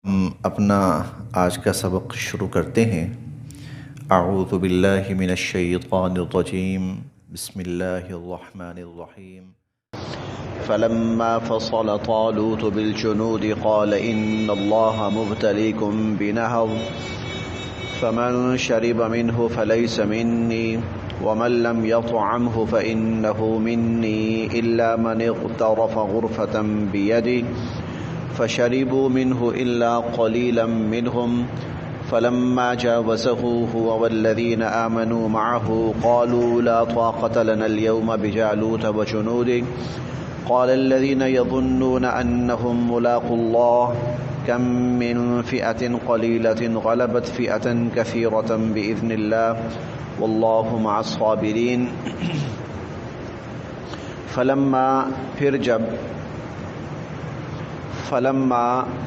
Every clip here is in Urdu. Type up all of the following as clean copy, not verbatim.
ہم اپنا آج کا سبق شروع کرتے ہیں۔ اعوذ باللہ من الشیطان الرجیم، بسم اللہ الرحمن الرحیم۔ فلما فصل طالوت بالجنود قال ان اللہ مبتلیکم بنہر فمن شرب منه فلیس منی ومن لم یطعمه فإنه منی الا من اغترف غرفة بیده فشربوا منه إلا قليلا منهم فلما جاوزه هو والذين آمنوا معه قالوا لا طاقة لنا اليوم بجالوت وجنوده قال الذين يظنون أنهم ملاقو الله كم من فئة قليلة غلبت فئة كثيرة بإذن الله والله مع الصابرين۔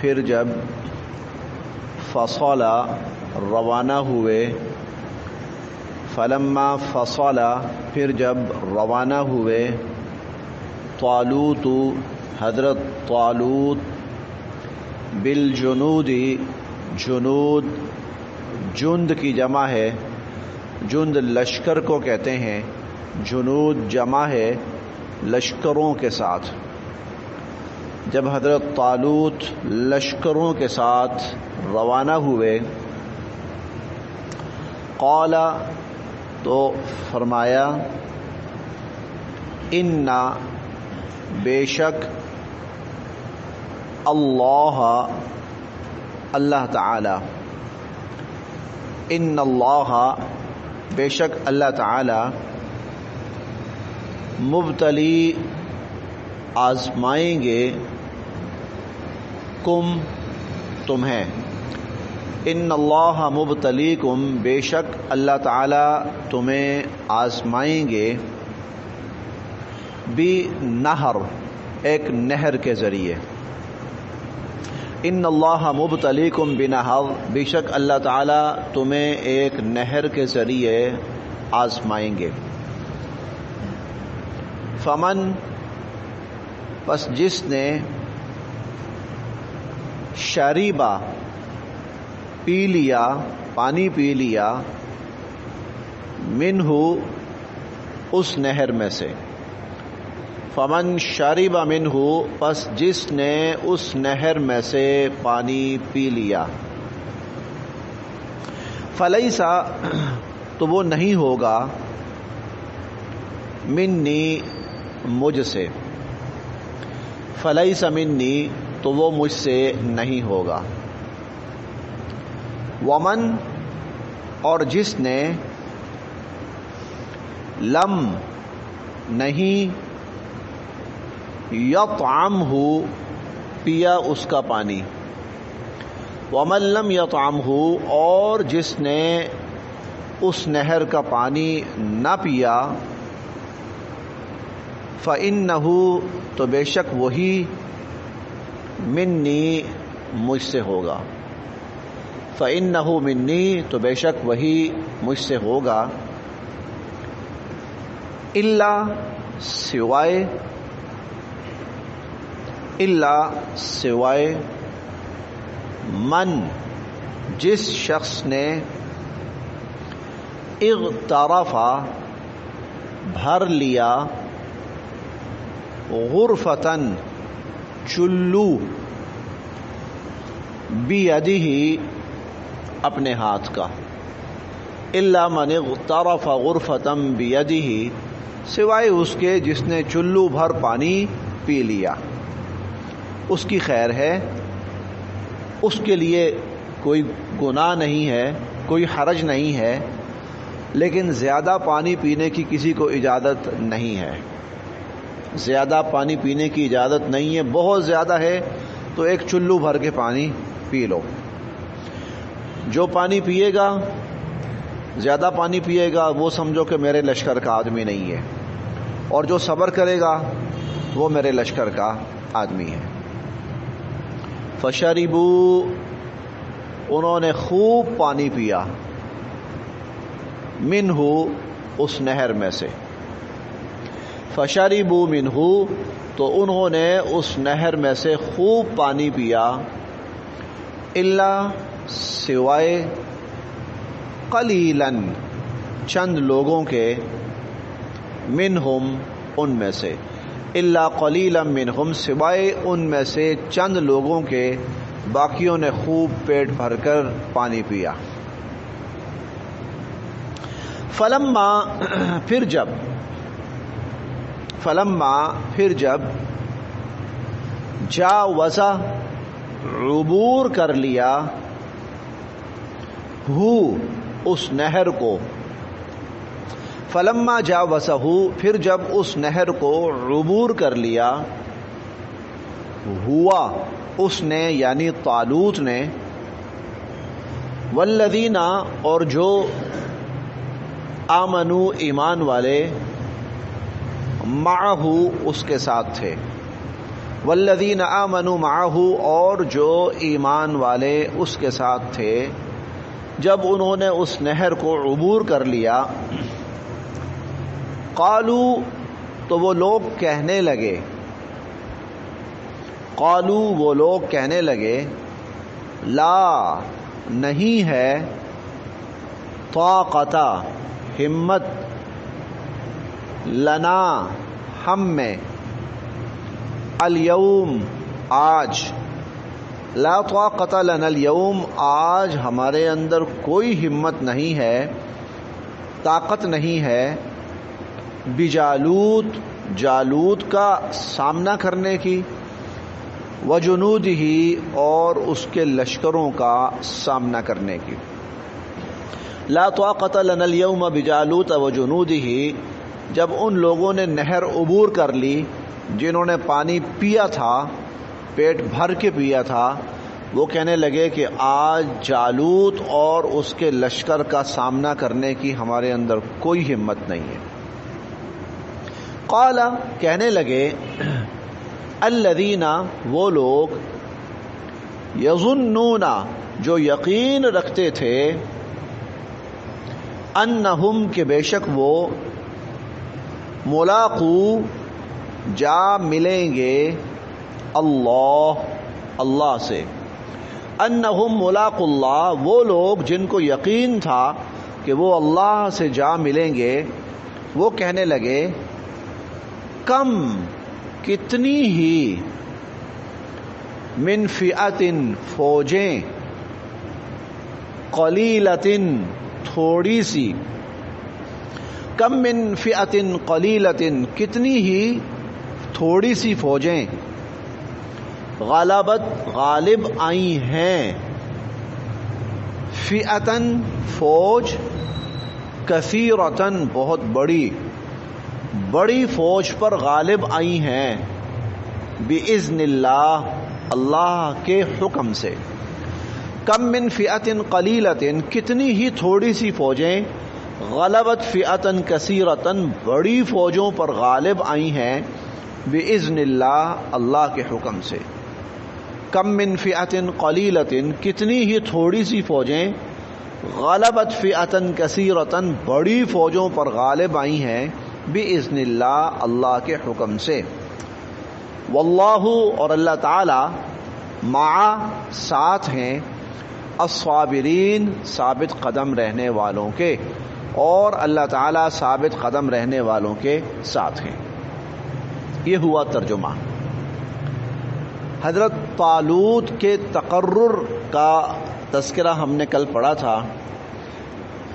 پھر جب فصل روانہ ہوئے، پھر جب روانہ ہوئے طالوت حضرت طالوت بالجنود، جنود جند کی جمع ہے، جند لشکر کو کہتے ہیں، جنود جمع ہے لشکروں کے ساتھ۔ جب حضرت طالوت لشکروں کے ساتھ روانہ ہوئے، قال تو فرمایا، ان بے شک اللہ تعالی، ان اللہ بے شک اللہ تعالی مبتلی آزمائیں گے کم تمہیں، ان اللہ مبتلیکم بے شک اللہ تعالی تمہیں آزمائیں گے، بنہر ایک نہر کے ذریعے، ان اللہ مبتلیکم بنہر بے شک اللہ تعالی تمہیں ایک نہر کے ذریعے آزمائیں گے۔ فمن پس جس نے شریبا پی لیا، پانی پی لیا، منہ اس نہر میں سے، فمن شرب منہ پس جس نے اس نہر میں سے پانی پی لیا، فلیسا تو وہ نہیں ہوگا، منی مجھ سے، فلیس منی تو وہ مجھ سے نہیں ہوگا، ومن اور جس نے لم نہیں یطعمہ پیا اس کا پانی، ومن لم یطعمہ اور جس نے اس نہر کا پانی نہ پیا، فإنہ تو بے شک وہی منی مجھ سے ہوگا، فإنہ منی تو بے شک وہی مجھ سے ہوگا، الا سوائے من جس شخص نے اغترفا بھر لیا، غرفتن چلو، بیدہ اپنے ہاتھ کا، الا من اغترف غرفة بیدہ سوائے اس کے جس نے چلو بھر پانی پی لیا، اس کی خیر ہے، اس کے لیے کوئی گناہ نہیں ہے، کوئی حرج نہیں ہے، لیکن زیادہ پانی پینے کی کسی کو اجازت نہیں ہے، زیادہ پانی پینے کی اجازت نہیں ہے، بہت زیادہ ہے تو ایک چلو بھر کے پانی پی لو، جو پانی پیے گا زیادہ پانی پیے گا وہ سمجھو کہ میرے لشکر کا آدمی نہیں ہے، اور جو صبر کرے گا وہ میرے لشکر کا آدمی ہے۔ فشربوا انہوں نے خوب پانی پیا، منہ اس نہر میں سے، فشربوا منہ تو انہوں نے اس نہر میں سے خوب پانی پیا، الا سوائے قلیلاً چند لوگوں کے، منہم ان میں سے، الا قلیلا منہم سوائے ان میں سے چند لوگوں کے، باقیوں نے خوب پیٹ بھر کر پانی پیا۔ فلما پھر جب جاوزا عبور کر لیا، ہو اس نہر کو، فلما جاوزہ پھر جب اس نہر کو عبور کر لیا، ہوا اس نے یعنی طالوت نے، والذین اور جو آمنو ایمان والے، معہ اس کے ساتھ تھے، والذین آمنوا معہ اور جو ایمان والے اس کے ساتھ تھے، جب انہوں نے اس نہر کو عبور کر لیا، قالو تو وہ لوگ کہنے لگے، لا نہیں ہے، طاقت ہمت، لنا ہم میں، الیوم آج، لا طاقت لنا الیوم آج ہمارے اندر کوئی ہمت نہیں ہے، طاقت نہیں ہے، بجالوت جالوت کا سامنا کرنے کی، وجنودہ اور اس کے لشکروں کا سامنا کرنے کی۔ لا طاقت لنا اليوم بجالوت وجنودہ، جب ان لوگوں نے نہر عبور کر لی جنہوں نے پانی پیا تھا، پیٹ بھر کے پیا تھا، وہ کہنے لگے کہ آج جالوت اور اس کے لشکر کا سامنا کرنے کی ہمارے اندر کوئی ہمت نہیں ہے۔ قال کہنے لگے، الذین وہ لوگ، یظنون جو یقین رکھتے تھے، انہم کہ بے شک وہ، ملاقو جا ملیں گے، اللہ سے، انہم ملاقو اللہ وہ لوگ جن کو یقین تھا کہ وہ اللہ سے جا ملیں گے، وہ کہنے لگے، کم کتنی ہی، من فئۃ فوجیں، قلیلۃ تھوڑی سی، کم من فئۃ قلیلۃ کتنی ہی تھوڑی سی فوجیں، غلبت غالب آئی ہیں، فئۃً فوج، کثیرۃً بہت بڑی فوج پر غالب آئی ہیں، بِإِذْنِ اللہ اللہ کے حکم سے۔ کم من فئۃ قلیلۃ کتنی ہی تھوڑی سی فوجیں، غلبت فئۃً کثیرۃً بڑی فوجوں پر غالب آئی ہیں، بِإِذْنِ اللہ اللہ کے حکم سے۔ کم من فئۃ قلیلۃ کتنی ہی تھوڑی سی فوجیں، غلبت فئۃً کثیرۃً بڑی فوجوں پر غالب آئی ہیں، بِإِذْنِ اللہ اللہ کے حکم سے۔ واللہ اور اللہ تعالی، مع ساتھ ہیں، الصابرین ثابت قدم رہنے والوں کے، اور اللہ تعالی ثابت قدم رہنے والوں کے ساتھ ہیں۔ یہ ہوا ترجمہ۔ حضرت طالوت کے تقرر کا تذکرہ ہم نے کل پڑھا تھا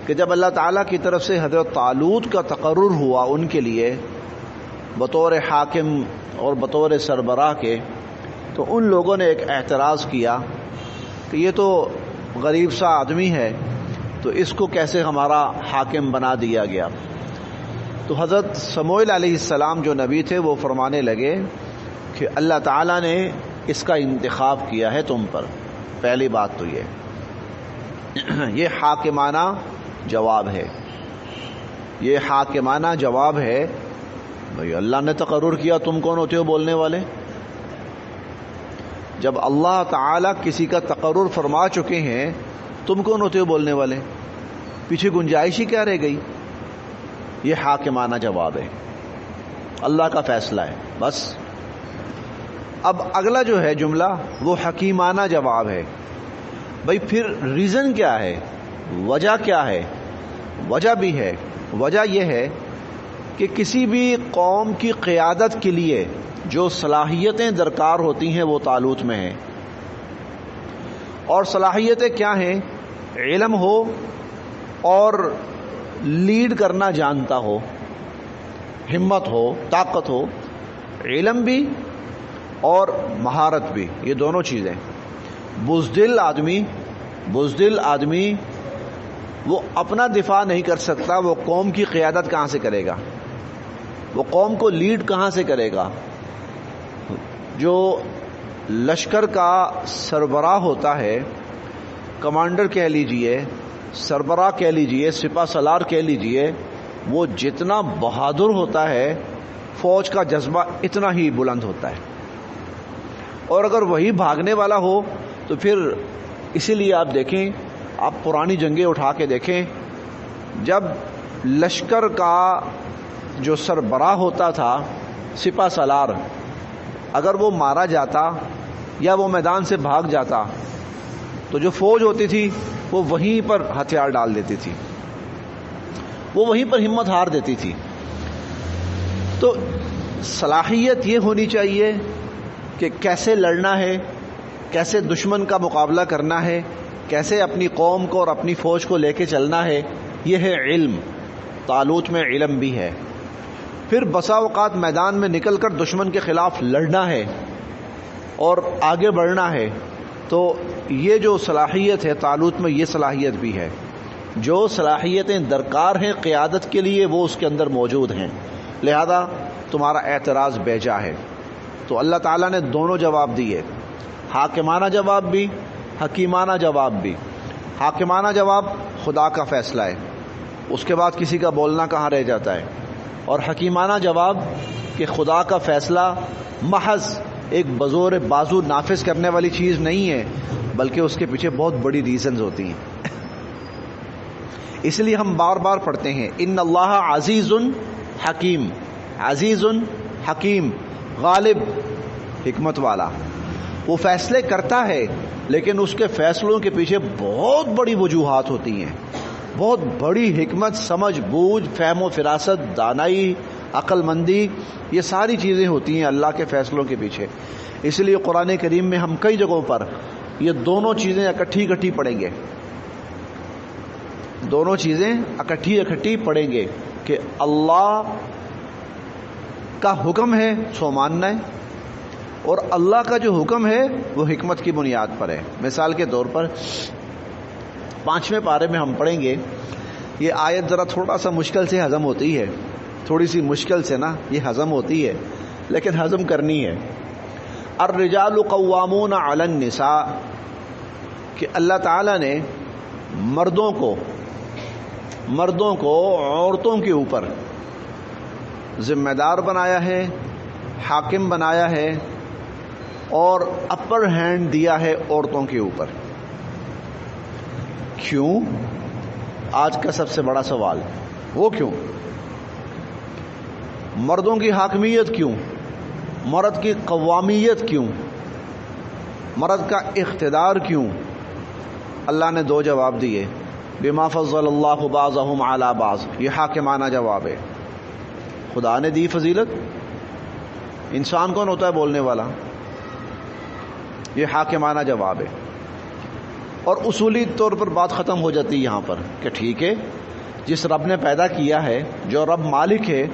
کہ جب اللہ تعالیٰ کی طرف سے حضرت طالوت کا تقرر ہوا ان کے لیے بطور حاکم اور بطور سربراہ کے، تو ان لوگوں نے ایک اعتراض کیا کہ یہ تو غریب سا آدمی ہے، تو اس کو کیسے ہمارا حاکم بنا دیا گیا؟ تو حضرت سموئیل علیہ السلام جو نبی تھے وہ فرمانے لگے کہ اللہ تعالیٰ نے اس کا انتخاب کیا ہے تم پر، پہلی بات تو یہ حاکمانہ جواب ہے، یہ حاکمانہ جواب ہے۔ بھئی اللہ نے تقرر کیا، تم کون ہوتے ہو بولنے والے؟ جب اللہ تعالیٰ کسی کا تقرر فرما چکے ہیں، تم کون ہوتے ہو بولنے والے؟ پیچھے گنجائش ہی کیا رہ گئی؟ یہ حاکمانہ جواب ہے، اللہ کا فیصلہ ہے بس۔ اب اگلا جو ہے جملہ وہ حکیمانہ جواب ہے، بھائی پھر ریزن کیا ہے، وجہ کیا ہے؟ وجہ بھی ہے، وجہ یہ ہے کہ کسی بھی قوم کی قیادت کے لیے جو صلاحیتیں درکار ہوتی ہیں وہ طالوت میں ہیں. اور صلاحیتیں کیا ہیں؟ علم ہو اور لیڈ کرنا جانتا ہو، ہمت ہو، طاقت ہو، علم بھی اور مہارت بھی، یہ دونوں چیزیں. بزدل آدمی وہ اپنا دفاع نہیں کر سکتا، وہ قوم کی قیادت کہاں سے کرے گا؟ وہ قوم کو لیڈ کہاں سے کرے گا؟ جو لشکر کا سربراہ ہوتا ہے، کمانڈر کہہ لیجئے، سربراہ کہہ لیجئے، سپہ سالار کہہ لیجئے، وہ جتنا بہادر ہوتا ہے فوج کا جذبہ اتنا ہی بلند ہوتا ہے. اور اگر وہی بھاگنے والا ہو تو پھر اسی لیے آپ دیکھیں، آپ پرانی جنگیں اٹھا کے دیکھیں، جب لشکر کا جو سربراہ ہوتا تھا، سپہ سالار، اگر وہ مارا جاتا یا وہ میدان سے بھاگ جاتا تو جو فوج ہوتی تھی وہ وہیں پر ہتھیار ڈال دیتی تھی، وہ وہیں پر ہمت ہار دیتی تھی. تو صلاحیت یہ ہونی چاہیے کہ کیسے لڑنا ہے، کیسے دشمن کا مقابلہ کرنا ہے، کیسے اپنی قوم کو اور اپنی فوج کو لے کے چلنا ہے. یہ ہے علم. طالوت میں علم بھی ہے. پھر بسا اوقات میدان میں نکل کر دشمن کے خلاف لڑنا ہے اور آگے بڑھنا ہے. تو یہ جو صلاحیت ہے طالوت میں، یہ صلاحیت بھی ہے. جو صلاحیتیں درکار ہیں قیادت کے لیے وہ اس کے اندر موجود ہیں، لہذا تمہارا اعتراض بیجا ہے. تو اللہ تعالیٰ نے دونوں جواب دیے، حاکمانہ جواب بھی، حکیمانہ جواب بھی. حاکمانہ جواب خدا کا فیصلہ ہے، اس کے بعد کسی کا بولنا کہاں رہ جاتا ہے. اور حکیمانہ جواب کہ خدا کا فیصلہ محض ایک بزور بازو نافذ کرنے والی چیز نہیں ہے، بلکہ اس کے پیچھے بہت بڑی ریزنز ہوتی ہیں. اس لیے ہم بار بار پڑھتے ہیں ان اللہ عزیز حکیم، عزیز حکیم، غالب، حکمت والا. وہ فیصلے کرتا ہے لیکن اس کے فیصلوں کے پیچھے بہت بڑی وجوہات ہوتی ہیں، بہت بڑی حکمت، سمجھ بوجھ، فہم و فراست، دانائی، عقل مندی، یہ ساری چیزیں ہوتی ہیں اللہ کے فیصلوں کے پیچھے. اس لیے قرآن کریم میں ہم کئی جگہوں پر یہ دونوں چیزیں اکٹھی پڑھیں گے، دونوں چیزیں اکٹھی پڑھیں گے کہ اللہ کا حکم ہے سو ماننا ہے، اور اللہ کا جو حکم ہے وہ حکمت کی بنیاد پر ہے. مثال کے طور پر 5ویں پارے میں ہم پڑھیں گے، یہ آیت ذرا تھوڑا سا مشکل سے ہضم ہوتی ہے، تھوڑی سی مشکل سے نا یہ ہضم ہوتی ہے، لیکن ہضم کرنی ہے. الرجال قوامون علی النساء، کہ اللہ تعالیٰ نے مردوں کو عورتوں کے اوپر ذمہ دار بنایا ہے، حاکم بنایا ہے، اور اپر ہینڈ دیا ہے عورتوں کے اوپر. کیوں؟ آج کا سب سے بڑا سوال وہ کیوں؟ مردوں کی حاکمیت کیوں؟ مرد کی قوامیت کیوں؟ مرد کا اقتدار کیوں؟ اللہ نے 2 جواب دیے، بما فضل اللہ بعضهم علی بعض، یہ حاکمانہ جواب ہے. خدا نے دی فضیلت، انسان کون ہوتا ہے بولنے والا؟ یہ حاکمانہ جواب ہے. اور اصولی طور پر بات ختم ہو جاتی ہے یہاں پر کہ ٹھیک ہے، جس رب نے پیدا کیا ہے، جو رب مالک ہے،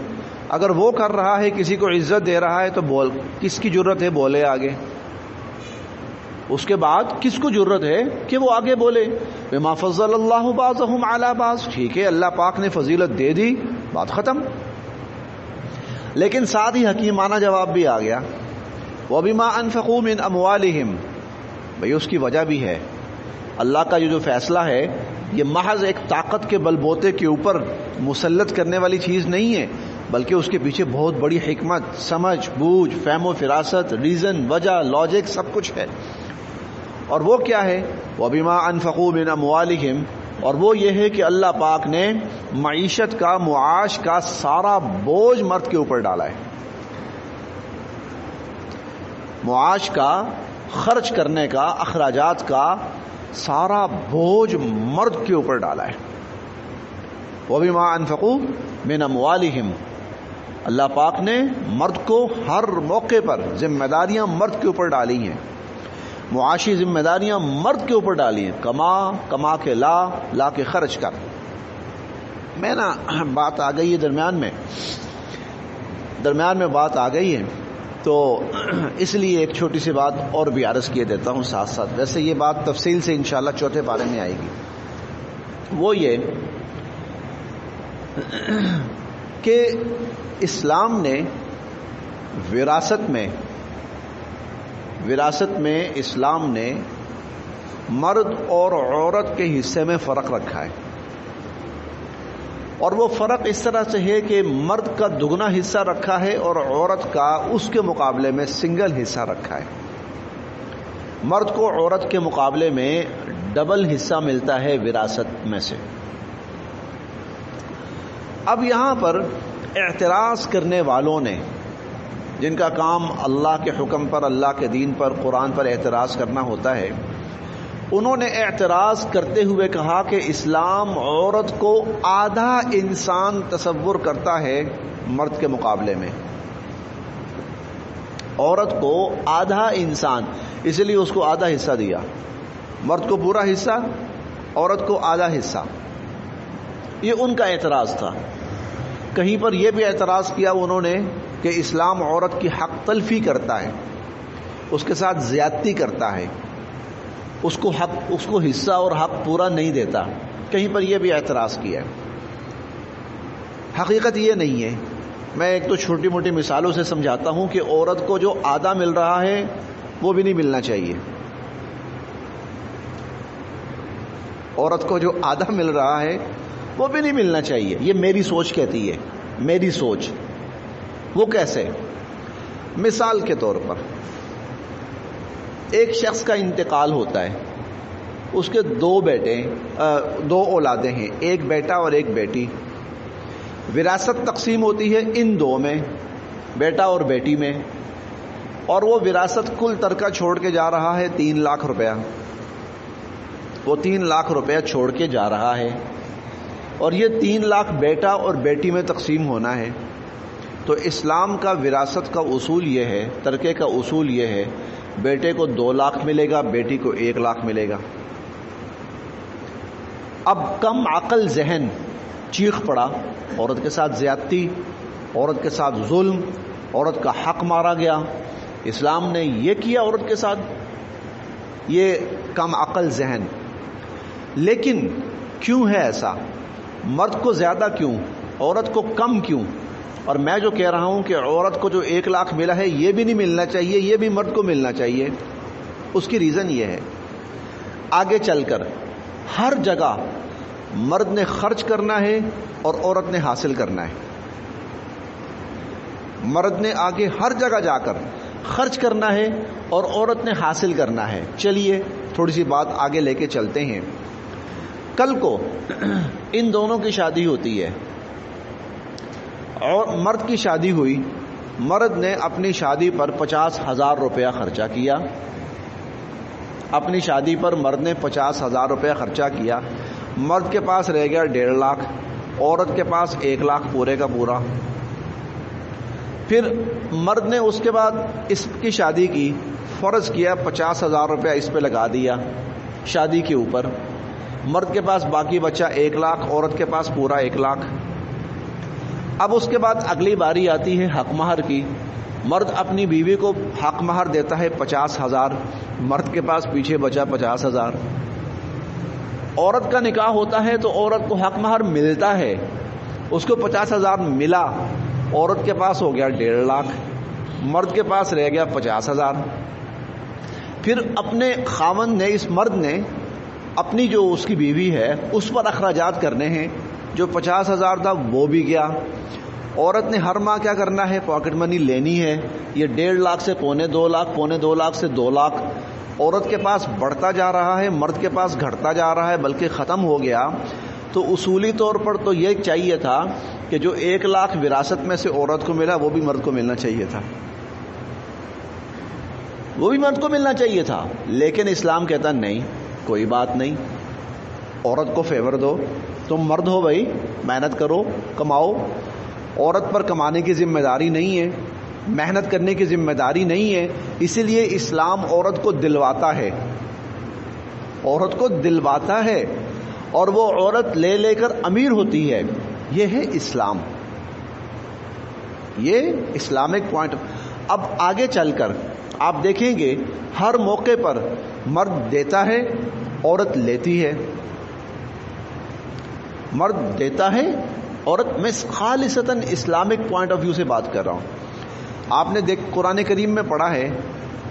اگر وہ کر رہا ہے، کسی کو عزت دے رہا ہے تو بول، کس کی جرت ہے بولے آگے؟ اس کے بعد کس کو جرت ہے کہ وہ آگے بولے؟ بما فضل اللہ بعضهم علی بعض، ٹھیک ہے اللہ پاک نے فضیلت دے دی، بات ختم. لیکن ساتھ ہی حکیمانہ جواب بھی آ گیا، وَبِمَا أَنفَقُوا مِنْ أَمْوَالِهِمْ. بھئی اس کی وجہ بھی ہے. اللہ کا یہ جو فیصلہ ہے یہ محض ایک طاقت کے بل بوتے کے اوپر مسلط کرنے والی چیز نہیں ہے، بلکہ اس کے پیچھے بہت بڑی حکمت، سمجھ بوجھ، فہم و فراست، ریزن، وجہ، لاجک، سب کچھ ہے. اور وہ کیا ہے؟ وَبِمَا أَنفَقُوا مِنْ أَمْوَالِهِمْ، اور وہ یہ ہے کہ اللہ پاک نے معیشت کا، معاش کا سارا بوجھ مرد کے اوپر ڈالا ہے. معاش کا، خرچ کرنے کا، اخراجات کا سارا بوجھ مرد کے اوپر ڈالا ہے. وَبِمَا أَنفَقُوا مِنْ أَمْوَالِهِمْ، اللہ پاک نے مرد کو ہر موقع پر ذمہ داریاں مرد کے اوپر ڈالی ہیں، معاشی ذمہ داریاں مرد کے اوپر ڈالی ہیں. کما کے لا کے خرچ کر. میں نا بات آ گئی ہے درمیان میں بات آ گئی ہے، تو اس لیے ایک چھوٹی سی بات اور بھی عرض کیے دیتا ہوں ساتھ ساتھ. ویسے یہ بات تفصیل سے انشاءاللہ چوتھے پارے میں آئے گی. وہ یہ کہ اسلام نے وراثت میں اسلام نے مرد اور عورت کے حصے میں فرق رکھا ہے. اور وہ فرق اس طرح سے ہے کہ مرد کا دگنا حصہ رکھا ہے اور عورت کا اس کے مقابلے میں سنگل حصہ رکھا ہے. مرد کو عورت کے مقابلے میں ڈبل حصہ ملتا ہے وراثت میں سے. اب یہاں پر اعتراض کرنے والوں نے، جن کا کام اللہ کے حکم پر، اللہ کے دین پر، قرآن پر اعتراض کرنا ہوتا ہے، انہوں نے اعتراض کرتے ہوئے کہا کہ اسلام عورت کو آدھا انسان تصور کرتا ہے مرد کے مقابلے میں. عورت کو آدھا انسان، اس لیے اس کو آدھا حصہ دیا. مرد کو پورا حصہ، عورت کو آدھا حصہ. یہ ان کا اعتراض تھا. کہیں پر یہ بھی اعتراض کیا انہوں نے کہ اسلام عورت کی حق تلفی کرتا ہے، اس کے ساتھ زیادتی کرتا ہے، اس کو حصہ اور حق پورا نہیں دیتا. کہیں پر یہ بھی اعتراض کیا ہے. حقیقت یہ نہیں ہے. میں ایک تو چھوٹی موٹی مثالوں سے سمجھاتا ہوں کہ عورت کو جو آدھا مل رہا ہے وہ بھی نہیں ملنا چاہیے. عورت کو جو آدھا مل رہا ہے وہ بھی نہیں ملنا چاہیے. یہ میری سوچ کہتی ہے، میری سوچ. وہ کیسے؟ مثال کے طور پر ایک شخص کا انتقال ہوتا ہے، اس کے دو اولادیں ہیں، ایک بیٹا اور ایک بیٹی. وراثت تقسیم ہوتی ہے ان دو میں، بیٹا اور بیٹی میں. اور وہ وراثت کل ترکہ چھوڑ کے جا رہا ہے 3 لاکھ روپیہ. وہ 3 لاکھ روپیہ چھوڑ کے جا رہا ہے اور یہ 3 لاکھ بیٹا اور بیٹی میں تقسیم ہونا ہے. تو اسلام کا وراثت کا اصول یہ ہے، ترکے کا اصول یہ ہے، بیٹے کو 2 لاکھ ملے گا، بیٹی کو 1 لاکھ ملے گا. اب کم عقل ذہن چیخ پڑا، عورت کے ساتھ زیادتی، عورت کے ساتھ ظلم، عورت کا حق مارا گیا. اسلام نے یہ کیا عورت کے ساتھ، یہ کم عقل ذہن. لیکن کیوں ہے ایسا؟ مرد کو زیادہ کیوں، عورت کو کم کیوں؟ اور میں جو کہہ رہا ہوں کہ عورت کو جو 1 لاکھ ملا ہے یہ بھی نہیں ملنا چاہیے، یہ بھی مرد کو ملنا چاہیے. اس کی ریزن یہ ہے، آگے چل کر ہر جگہ مرد نے خرچ کرنا ہے اور عورت نے حاصل کرنا ہے. مرد نے آگے ہر جگہ جا کر خرچ کرنا ہے اور عورت نے حاصل کرنا ہے. چلیے تھوڑی سی بات آگے لے کے چلتے ہیں. کل کو ان دونوں کی شادی ہوتی ہے اور مرد کی شادی ہوئی. مرد نے اپنی شادی پر 50,000 روپیہ خرچہ کیا. اپنی شادی پر مرد نے 50,000 روپیہ خرچہ کیا. مرد کے پاس رہ گیا 1.5 لاکھ، عورت کے پاس 1 لاکھ پورے کا پورا. پھر مرد نے اس کے بعد اس کی شادی کی، فرض کیا 50,000 روپیہ اس پہ لگا دیا شادی کے اوپر. مرد کے پاس باقی بچہ 1 لاکھ، عورت کے پاس پورا 1 لاکھ. اب اس کے بعد اگلی باری آتی ہے حق مہر کی. مرد اپنی بیوی کو حق مہر دیتا ہے 50,000، مرد کے پاس پیچھے بچا 50,000. عورت کا نکاح ہوتا ہے تو عورت کو حق مہر ملتا ہے، اس کو 50,000 ملا، عورت کے پاس ہو گیا 1.5 لاکھ، مرد کے پاس رہ گیا 50,000. پھر اپنے خاوند نے، اس مرد نے اپنی جو اس کی بیوی ہے اس پر اخراجات کرنے ہیں. جو 50,000 تھا وہ بھی گیا. عورت نے ہر ماہ کیا کرنا ہے؟ پاکٹ منی لینی ہے. یہ 1.5 لاکھ سے 2.25 لاکھ، 2.25 لاکھ سے 2 لاکھ عورت کے پاس بڑھتا جا رہا ہے، مرد کے پاس گھٹتا جا رہا ہے، بلکہ ختم ہو گیا. تو اصولی طور پر تو یہ چاہیے تھا کہ جو 1 لاکھ وراثت میں سے عورت کو ملا وہ بھی مرد کو ملنا چاہیے تھا، وہ بھی مرد کو ملنا چاہیے تھا. لیکن اسلام کہتا نہیں، کوئی بات نہیں، عورت کو فیور دو، تم مرد ہو بھائی، محنت کرو، کماؤ۔ عورت پر کمانے کی ذمہ داری نہیں ہے، محنت کرنے کی ذمہ داری نہیں ہے، اسی لیے اسلام عورت کو دلواتا ہے، عورت کو دلواتا ہے، اور وہ عورت لے لے کر امیر ہوتی ہے۔ یہ ہے اسلام، یہ اسلامک پوائنٹ۔ اب آگے چل کر آپ دیکھیں گے ہر موقع پر مرد دیتا ہے، عورت لیتی ہے، مرد دیتا ہے، عورت۔ میں خالصتاً اسلامک پوائنٹ آف ویو سے بات کر رہا ہوں۔ آپ نے قرآن کریم میں پڑھا ہے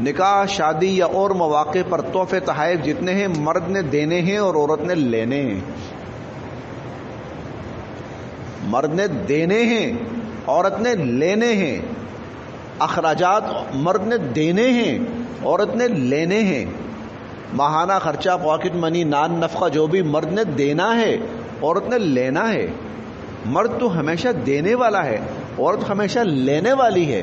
نکاح، شادی یا اور مواقع پر تحفے تحائف جتنے ہیں مرد نے دینے ہیں اور عورت نے لینے ہیں۔ مرد نے دینے ہیں، عورت نے لینے ہیں۔ اخراجات مرد نے دینے ہیں، عورت نے لینے ہیں۔ ماہانہ خرچہ، پاکٹ منی، نان نفقہ جو بھی مرد نے دینا ہے، عورت نے لینا ہے۔ مرد تو ہمیشہ دینے والا ہے، عورت ہمیشہ لینے والی ہے۔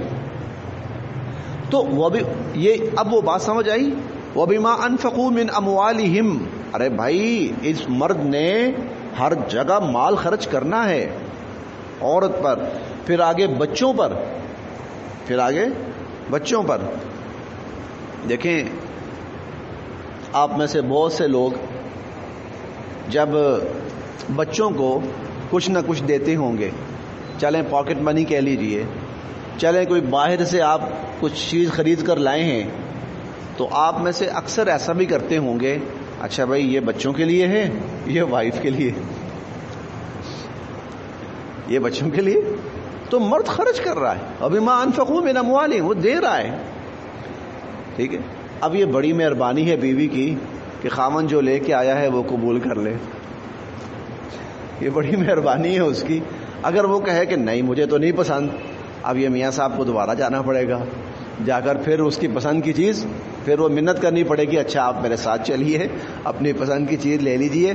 تو وہ بھی یہ اب وہ بات سمجھ آئی، وَبِمَا أَنفَقُوا مِنْ أَمْوَالِهِمْ۔ ارے بھائی اس مرد نے ہر جگہ مال خرچ کرنا ہے عورت پر، پھر آگے بچوں پر، پھر آگے بچوں پر۔ دیکھیں آپ میں سے بہت سے لوگ جب بچوں کو کچھ نہ کچھ دیتے ہوں گے، چلیں پاکٹ منی کہہ لیجئے، چلیں کوئی باہر سے آپ کچھ چیز خرید کر لائے ہیں، تو آپ میں سے اکثر ایسا بھی کرتے ہوں گے، اچھا بھائی یہ بچوں کے لیے ہے، یہ وائف کے لیے، یہ بچوں کے لیے۔ تو مرد خرچ کر رہا ہے، وَبِمَا أَنفَقُوا مِنْ أَمْوَالِهِمْ، وہ دے رہا ہے، ٹھیک ہے۔ اب یہ بڑی مہربانی ہے بیوی کی کہ خامن جو لے کے آیا ہے وہ قبول کر لے، یہ بڑی مہربانی ہے اس کی۔ اگر وہ کہے کہ نہیں مجھے تو نہیں پسند، اب یہ میاں صاحب کو دوبارہ جانا پڑے گا، جا کر پھر اس کی پسند کی چیز، پھر وہ منت کرنی پڑے گی، اچھا آپ میرے ساتھ چلیے، اپنی پسند کی چیز لے لیجئے۔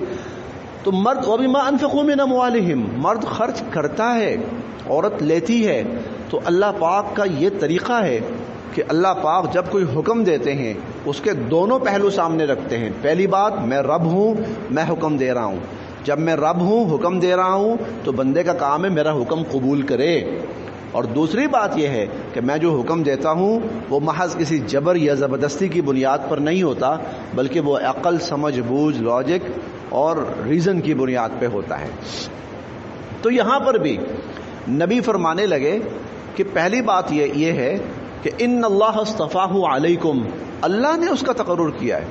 تو مرد وَبِمَا أَنفَقُوا مِنْ أَمْوَالِهِمْ، مرد خرچ کرتا ہے، عورت لیتی ہے۔ تو اللہ پاک کا یہ طریقہ ہے کہ اللہ پاک جب کوئی حکم دیتے ہیں اس کے دونوں پہلو سامنے رکھتے ہیں۔ پہلی بات، میں رب ہوں، میں حکم دے رہا ہوں، جب میں رب ہوں، حکم دے رہا ہوں، تو بندے کا کام ہے میرا حکم قبول کرے۔ اور دوسری بات یہ ہے کہ میں جو حکم دیتا ہوں وہ محض کسی جبر یا زبردستی کی بنیاد پر نہیں ہوتا، بلکہ وہ عقل، سمجھ بوجھ، لاجک اور ریزن کی بنیاد پہ ہوتا ہے۔ تو یہاں پر بھی نبی فرمانے لگے کہ پہلی بات یہ ہے کہ ان اللہ اصطفاہ علیکم، اللہ نے اس کا تقرر کیا ہے،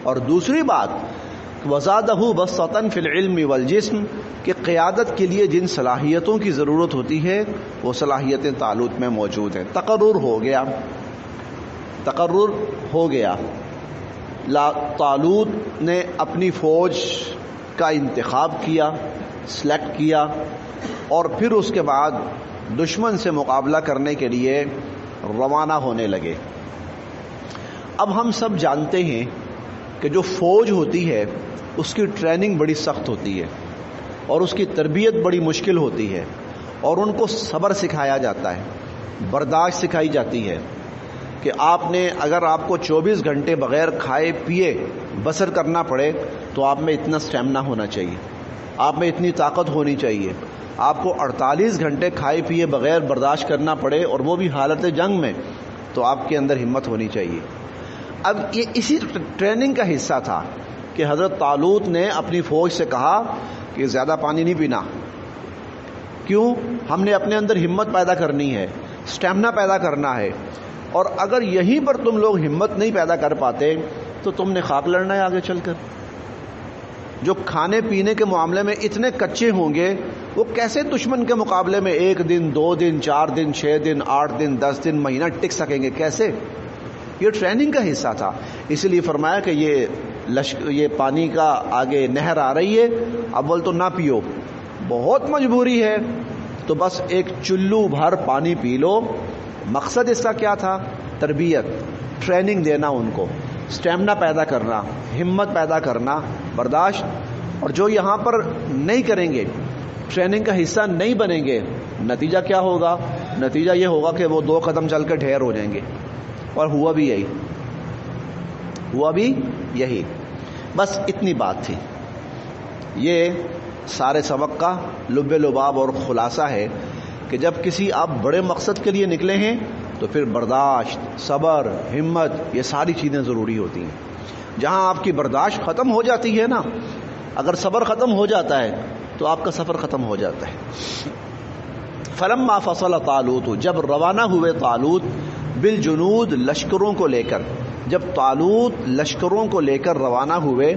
اور دوسری بات وزادہ بسطا فی العلم والجسم، کہ قیادت کے لیے جن صلاحیتوں کی ضرورت ہوتی ہے وہ صلاحیتیں طالوت میں موجود ہیں۔ تقرر ہو گیا، تقرر ہو گیا، طالوت نے اپنی فوج کا انتخاب کیا، سلیکٹ کیا، اور پھر اس کے بعد دشمن سے مقابلہ کرنے کے لیے روانہ ہونے لگے۔ اب ہم سب جانتے ہیں کہ جو فوج ہوتی ہے اس کی ٹریننگ بڑی سخت ہوتی ہے، اور اس کی تربیت بڑی مشکل ہوتی ہے، اور ان کو صبر سکھایا جاتا ہے، برداشت سکھائی جاتی ہے، کہ آپ نے اگر آپ کو 24 گھنٹے بغیر کھائے پیے بسر کرنا پڑے تو آپ میں اتنا سٹیمنا ہونا چاہیے، آپ میں اتنی طاقت ہونی چاہیے۔ آپ کو 48 گھنٹے کھائے پیے بغیر برداشت کرنا پڑے اور وہ بھی حالت جنگ میں، تو آپ کے اندر ہمت ہونی چاہیے۔ اب یہ اسی ٹریننگ کا حصہ تھا کہ حضرت طالوت نے اپنی فوج سے کہا کہ زیادہ پانی نہیں پینا، کیوں؟ ہم نے اپنے اندر ہمت پیدا کرنی ہے، سٹیمنا پیدا کرنا ہے، اور اگر یہیں پر تم لوگ ہمت نہیں پیدا کر پاتے تو تم نے خاک لڑنا ہے آگے چل کر۔ جو کھانے پینے کے معاملے میں اتنے کچے ہوں گے وہ کیسے دشمن کے مقابلے میں 1 دن 2 دن 4 دن 6 دن 8 دن 10 دن مہینہ ٹک سکیں گے؟ کیسے؟ یہ ٹریننگ کا حصہ تھا۔ اس لیے فرمایا کہ یہ پانی کا آگے نہر آ رہی ہے، اول تو نہ پیو، بہت مجبوری ہے تو بس ایک چلو بھر پانی پی لو۔ مقصد اس کا کیا تھا؟ تربیت، ٹریننگ دینا، ان کو سٹیمنا پیدا کرنا، ہمت پیدا کرنا، برداشت۔ اور جو یہاں پر نہیں کریں گے، ٹریننگ کا حصہ نہیں بنیں گے، نتیجہ کیا ہوگا؟ نتیجہ یہ ہوگا کہ وہ 2 قدم چل کے ڈھیر ہو جائیں گے، اور ہوا بھی یہی، ہوا بھی یہی۔ بس اتنی بات تھی. یہ سارے سبق کا لب لباب اور خلاصہ ہے کہ جب کسی آپ بڑے مقصد کے لیے نکلے ہیں تو پھر برداشت، صبر، ہمت، یہ ساری چیزیں ضروری ہوتی ہیں. جہاں آپ کی برداشت ختم ہو جاتی ہے نا، اگر صبر ختم ہو جاتا ہے تو آپ کا سفر ختم ہو جاتا ہے. فلما فصل طالوت، جب روانہ ہوئے طالوت بالجنود، لشکروں کو لے کر، جب طالوت لشکروں کو لے کر روانہ ہوئے،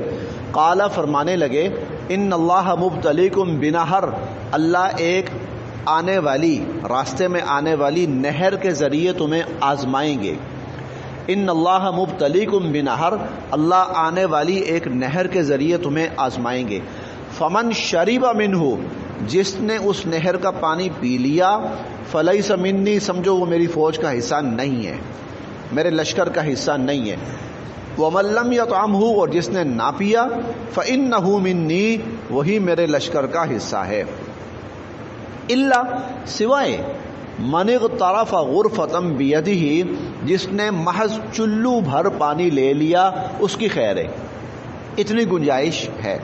قال، فرمانے لگے، ان اللہ مبتلیکم بنہر، اللہ ایک آنے والی، راستے میں آنے والی نہر کے ذریعے تمہیں آزمائیں گے. ان اللہ مبتلیکم بنہر، اللہ آنے والی ایک نہر کے ذریعے تمہیں آزمائیں گے. فمن شرب منہ، جس نے اس نہر کا پانی پی لیا، فلیس منی، سمجھو وہ میری فوج کا حصہ نہیں ہے، میرے لشکر کا حصہ نہیں ہے. ومن لم یطعمہ، اور جس نے نہ پیا، فإنہ منی، وہی میرے لشکر کا حصہ ہے. الا، سوائے من اغترف غرفۃ بیدہ، جس نے محض چلو بھر پانی لے لیا، اس کی خیر ہے، اتنی گنجائش ہے.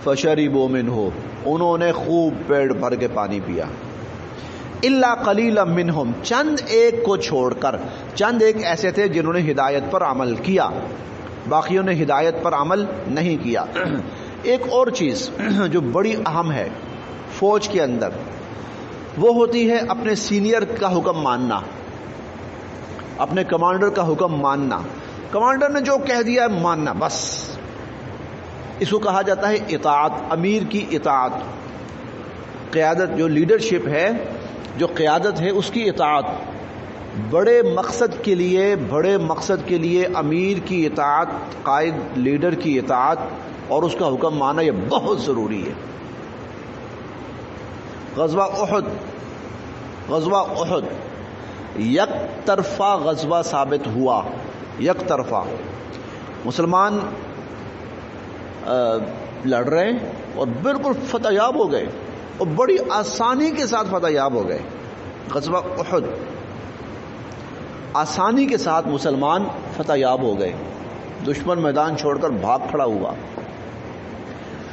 فشربوا منہ، انہوں نے خوب پیٹ بھر کے پانی پیا. الا قلیلا منہم، چند ایک کو چھوڑ کر، چند ایک ایسے تھے جنہوں نے ہدایت پر عمل کیا، باقیوں نے ہدایت پر عمل نہیں کیا. ایک اور چیز جو بڑی اہم ہے فوج کے اندر، وہ ہوتی ہے اپنے سینئر کا حکم ماننا، اپنے کمانڈر کا حکم ماننا. کمانڈر نے جو کہہ دیا ہے ماننا، بس. اس کو کہا جاتا ہے اطاعت، امیر کی اطاعت. قیادت جو لیڈرشپ ہے، جو قیادت ہے، اس کی اطاعت. بڑے مقصد کے لیے امیر کی اطاعت، قائد لیڈر کی اطاعت اور اس کا حکم ماننا یہ بہت ضروری ہے. غزوہ احد یک طرفہ غزوہ ثابت ہوا. یک طرفہ مسلمان لڑ رہے ہیں اور بالکل فتح یاب ہو گئے، اور بڑی آسانی کے ساتھ فتح یاب ہو گئے. غزوہ احد آسانی کے ساتھ مسلمان فتح یاب ہو گئے، دشمن میدان چھوڑ کر بھاگ کھڑا ہوا.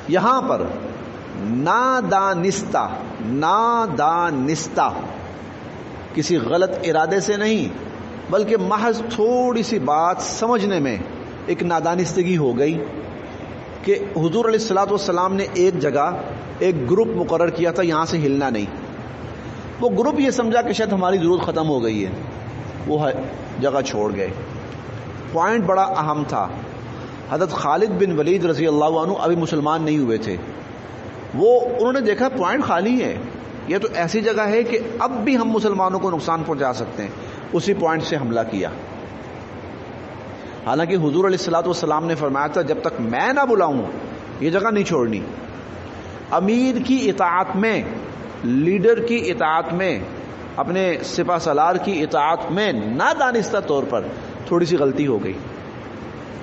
یہاں پر نادانستہ کسی غلط ارادے سے نہیں، بلکہ محض تھوڑی سی بات سمجھنے میں ایک نادانستگی ہو گئی کہ حضور علیہ الصلوۃ والسلام نے ایک جگہ ایک گروپ مقرر کیا تھا، یہاں سے ہلنا نہیں. وہ گروپ یہ سمجھا کہ شاید ہماری ضرورت ختم ہو گئی ہے، وہ جگہ چھوڑ گئے. پوائنٹ بڑا اہم تھا. حضرت خالد بن ولید رضی اللہ عنہ ابھی مسلمان نہیں ہوئے تھے. انہوں نے دیکھا پوائنٹ خالی ہے، یہ تو ایسی جگہ ہے کہ اب بھی ہم مسلمانوں کو نقصان پہنچا سکتے ہیں. اسی پوائنٹ سے حملہ کیا. حالانکہ حضور علیہ الصلوۃ والسلام نے فرمایا تھا جب تک میں نہ بلاؤں یہ جگہ نہیں چھوڑنی. امیر کی اطاعت میں، لیڈر کی اطاعت میں، اپنے سپہ سالار کی اطاعت میں نادانستہ طور پر تھوڑی سی غلطی ہو گئی.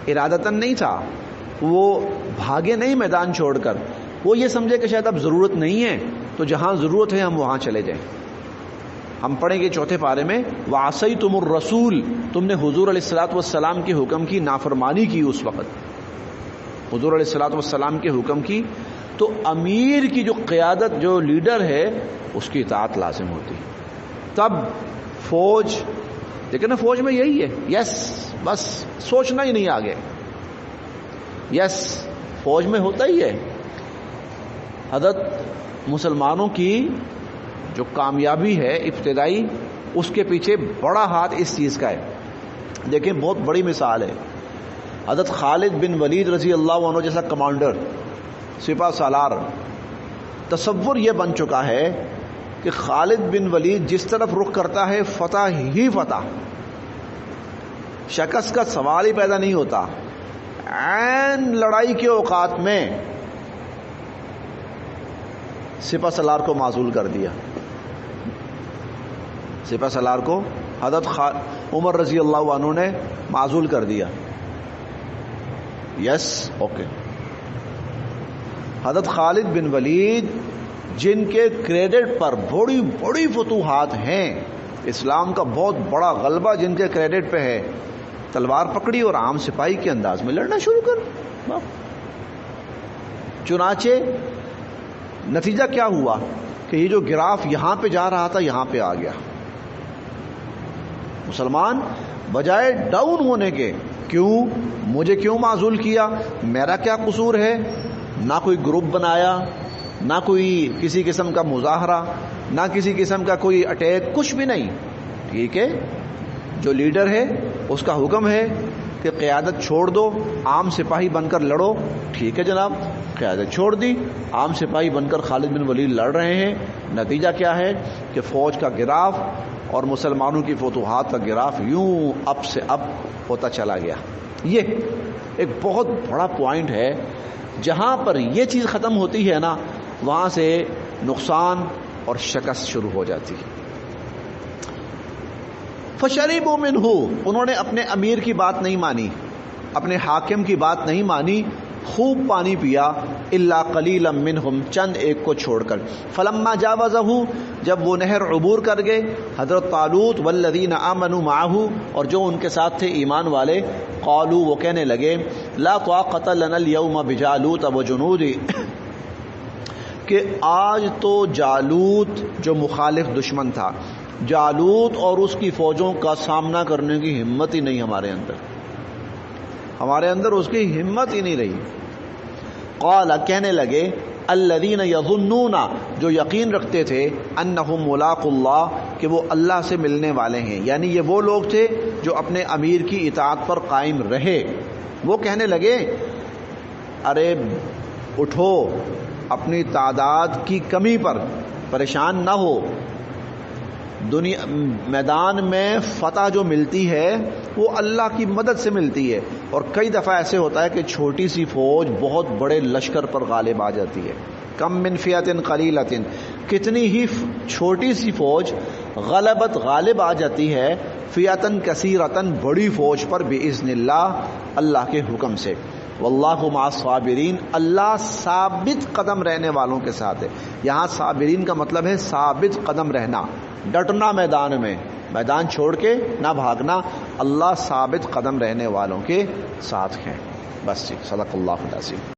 ارادتاً نہیں تھا، وہ بھاگے نہیں میدان چھوڑ کر، وہ یہ سمجھے کہ شاید اب ضرورت نہیں ہے تو جہاں ضرورت ہے ہم وہاں چلے جائیں. ہم پڑھیں گے چوتھے پارے میں، وَعَصَيْتُمُ الرَّسُولَ، تم نے حضور علیہ الصلوۃ والسلام کے حکم کی نافرمانی کی. اس وقت حضور علیہ الصلوۃ والسلام کے حکم کی تو امیر کی جو قیادت، جو لیڈر ہے، اس کی اطاعت لازم ہوتی. تب فوج، لیکن فوج میں یہی ہے، یس بس سوچنا ہی نہیں آگے. یس فوج میں ہوتا ہی ہے. حضرت مسلمانوں کی جو کامیابی ہے ابتدائی، اس کے پیچھے بڑا ہاتھ اس چیز کا ہے. دیکھیں بہت بڑی مثال ہے، حضرت خالد بن ولید رضی اللہ عنہ جیسا کمانڈر، سپہ سالار. تصور یہ بن چکا ہے کہ خالد بن ولید جس طرف رخ کرتا ہے فتح ہی فتح، شکست کا سوال ہی پیدا نہیں ہوتا. عین لڑائی کے اوقات میں سپہ سالار کو معزول کر دیا. سپہ سالار کو حضرت عمر رضی اللہ عنہ نے معزول کر دیا. Yes okay. حضرت خالد بن ولید جن کے کریڈٹ پر بڑی بڑی فتوحات ہیں، اسلام کا بہت بڑا غلبہ جن کے کریڈٹ پہ ہے، تلوار پکڑی اور عام سپاہی کے انداز میں لڑنا شروع کر. چنانچہ نتیجہ کیا ہوا کہ یہ جو گراف یہاں پہ جا رہا تھا یہاں پہ آ گیا. مسلمان بجائے ڈاؤن ہونے کے، کیوں مجھے کیوں معزول کیا، میرا کیا قصور ہے، نہ کوئی گروپ بنایا، نہ کوئی کسی قسم کا مظاہرہ، نہ کسی قسم کا کوئی اٹیک، کچھ بھی نہیں. ٹھیک ہے، جو لیڈر ہے اس کا حکم ہے کہ قیادت چھوڑ دو، عام سپاہی بن کر لڑو. ٹھیک ہے جناب، قیادت چھوڑ دی، عام سپاہی بن کر خالد بن ولید لڑ رہے ہیں. نتیجہ کیا ہے کہ فوج کا گراف اور مسلمانوں کی فتوحات کا گراف یوں اب سے اب ہوتا چلا گیا. یہ ایک بہت بڑا پوائنٹ ہے. جہاں پر یہ چیز ختم ہوتی ہے نا، وہاں سے نقصان اور شکست شروع ہو جاتی ہے. فشربوا منہ، انہوں نے اپنے امیر کی بات نہیں مانی، اپنے حاکم کی بات نہیں مانی، خوب پانی پیا. الا قلیلا منہم، چند ایک کو چھوڑ کر. فلما جاوزہ، جب وہ نہر عبور کر گئے، حضرت طالوت والذین آمنوا معہ، اور جو ان کے ساتھ تھے ایمان والے، قالوا، وہ کہنے لگے، لا طاقت لنا اليوم بجالوت وجنودہ، کہ آج تو جالوت جو مخالف دشمن تھا، جالوت اور اس کی فوجوں کا سامنا کرنے کی ہمت ہی نہیں ہمارے اندر اس کی ہمت ہی نہیں رہی. قال، کہنے لگے، الذین یظنون، جو یقین رکھتے تھے، انہم ملاق اللہ، کہ وہ اللہ سے ملنے والے ہیں. یعنی یہ وہ لوگ تھے جو اپنے امیر کی اطاعت پر قائم رہے. وہ کہنے لگے، ارے اٹھو، اپنی تعداد کی کمی پر پریشان نہ ہو. دنیا میدان میں فتح جو ملتی ہے وہ اللہ کی مدد سے ملتی ہے. اور کئی دفعہ ایسے ہوتا ہے کہ چھوٹی سی فوج بہت بڑے لشکر پر غالب آ جاتی ہے. کم من فئۃ قلیلۃ، کتنی ہی چھوٹی سی فوج غلبت غالب آ جاتی ہے فئۃ کثیرۃ، بڑی فوج پر، باذن اللہ، اللہ کے حکم سے. واللہ مع الصابرین، اللہ ثابت قدم رہنے والوں کے ساتھ ہے. یہاں صابرین کا مطلب ہے ثابت قدم رہنا، ڈٹنا میدان میں، میدان چھوڑ کے نہ بھاگنا. اللہ ثابت قدم رہنے والوں کے ساتھ ہیں. بس ٹھیک. صدق اللہ العظیم.